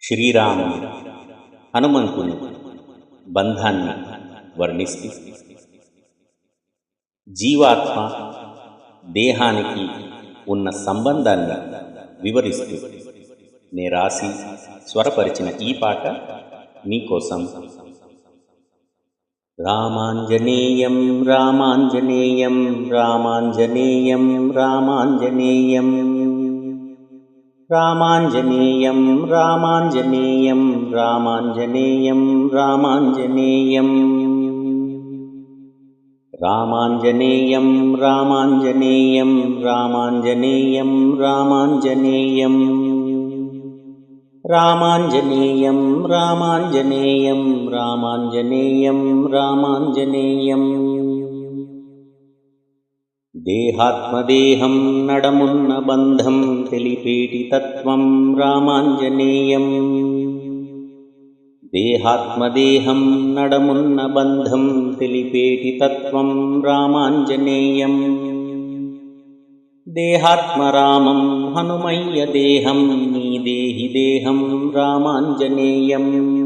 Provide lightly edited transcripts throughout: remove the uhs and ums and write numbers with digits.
శ్రీరాముని హనుమంతుని బంధాన్ని వర్ణిస్తూ జీవాత్మ దేహానికి ఉన్న సంబంధాన్ని వివరిస్తూ నే రాసి స్వరపరిచిన ఈ పాట మీకోసం. రామాంజనేయం రామాంజనేయం రామాంజనేయం రామాంజనేయం రామాంజనేయం రామాంజనేయం రామాంజనేయం రామాంజనేయం రామాంజనేయం రామాంజనేయం రామాంజనేయం రామాంజనేయం రామాంజనేయం రామాంజనేయం రామాంజనేయం రామాంజనేయం దేహాత్మదేహం నడమున్న బంధం తెలిపేటి తత్వం రామాంజనేయం. దేహాత్మదేహం నడమున్న బంధం తెలిపేటి తత్వం రామాంజనేయం. దేహాత్మరామం హనుమయ్య దేహం నీ దేహి దేహం రామాంజనేయం.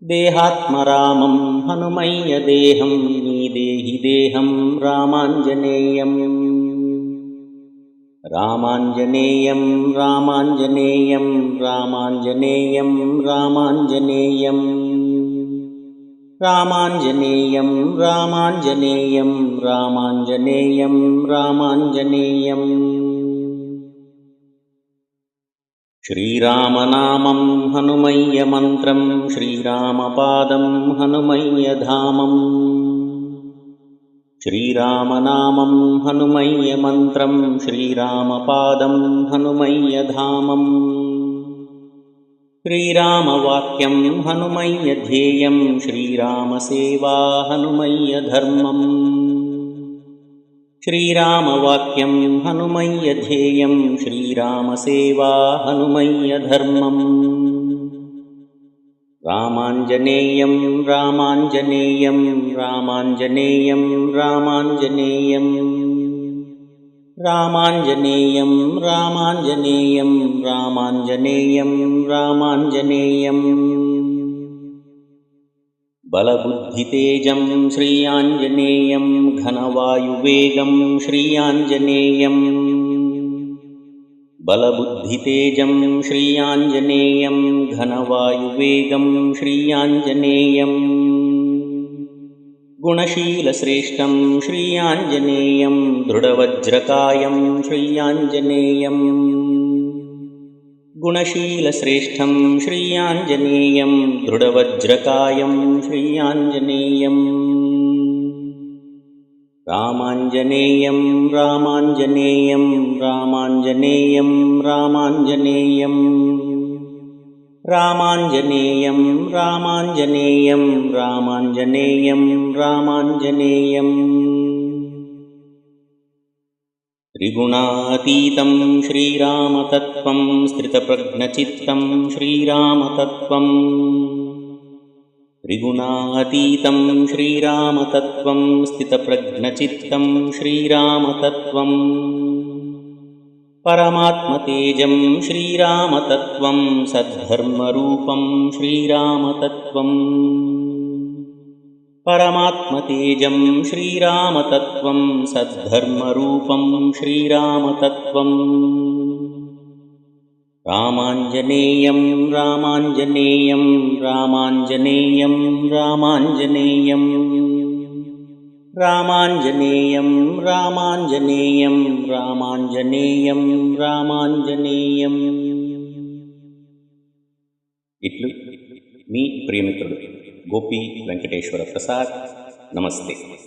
దేహాత్మరామం హనుమయ్య దేహం నీ దేహి దేహం రామాంజనేయం. రామాంజనేయం రామాంజనేయం రామాంజనేయం రామాంజనేయం రామాంజనేయం రామాంజనేయం రామాంజనేయం రామాంజనేయం శ్రీరామనామం హనుమయ్య మంత్రం శ్రీరామపాదం హనుమయ్య ధామం. శ్రీరామనామం హనుమయ్య మంత్రం శ్రీరామపాదం హనుమయ్య ధామం. శ్రీరామవాక్యం హనుమయ్య ಧ್ಯೇಯಂ శ్రీరామసేవా హనుమయ్య ధర్మం. శ్రీరామవాక్యం హనుమయ్య ಧ್ಯೇಯಂ శ్రీరామసేవా హనుమయ్య ధర్మం. రామాంజనేయం రామాంజనేయం రామాంజనేయం రామాంజనేయం రామాంజనేయం రామాంజనేయం రామాంజనేయం రామాంజనేయం బలబుద్ధితేజం శ్రీయాంజనేయం ఘనవాయువేగం శ్రీయాంజనేయం. బలబుద్ధితేజం శ్రీయాంజనేయం ఘనవాయువేగం శ్రీయాంజనేయం. గుణశీలశ్రేష్టం శ్రీయాంజనేయం దృఢవజ్రకాయం శ్రీయాంజనేయం. గుణశీలశ్రేష్టం శ్రీయాంజనేయం దృఢవజ్రకాయం శ్రీయాంజనేయం. రామాంజనేయం రామాంజనేయం రామాంజనేయం రామాంజనేయం రామాంజనేయం రామాంజనేయం రామాంజనేయం రామాంజనేయం త్రిగుణాతీతం శ్రీరామతత్వం స్థితప్రజ్ఞచిత్తం శ్రీరామతత్వం. త్రిగుణాతీతం శ్రీరామతత్వం స్థితప్రజ్ఞచిత్తం శ్రీరామతత్వం. పరమాత్మతేజం శ్రీరామతత్వం సద్ధర్మరూపం శ్రీరామతత్వం. పరమాత్మతేజం శ్రీరామతత్వం సద్ధర్మరూపం శ్రీరామతత్వం. రామాంజనేయం రామాంజనేయం రామాంజనేయం రామాంజనేయం రామాంజనేయం రామాంజనేయం రామాంజనేయం రామాంజనేయం. ఇట్లు మీ ప్రియమిత్రుడు గోపి వెంకటేశ్వర ప్రసాద్. నమస్తే.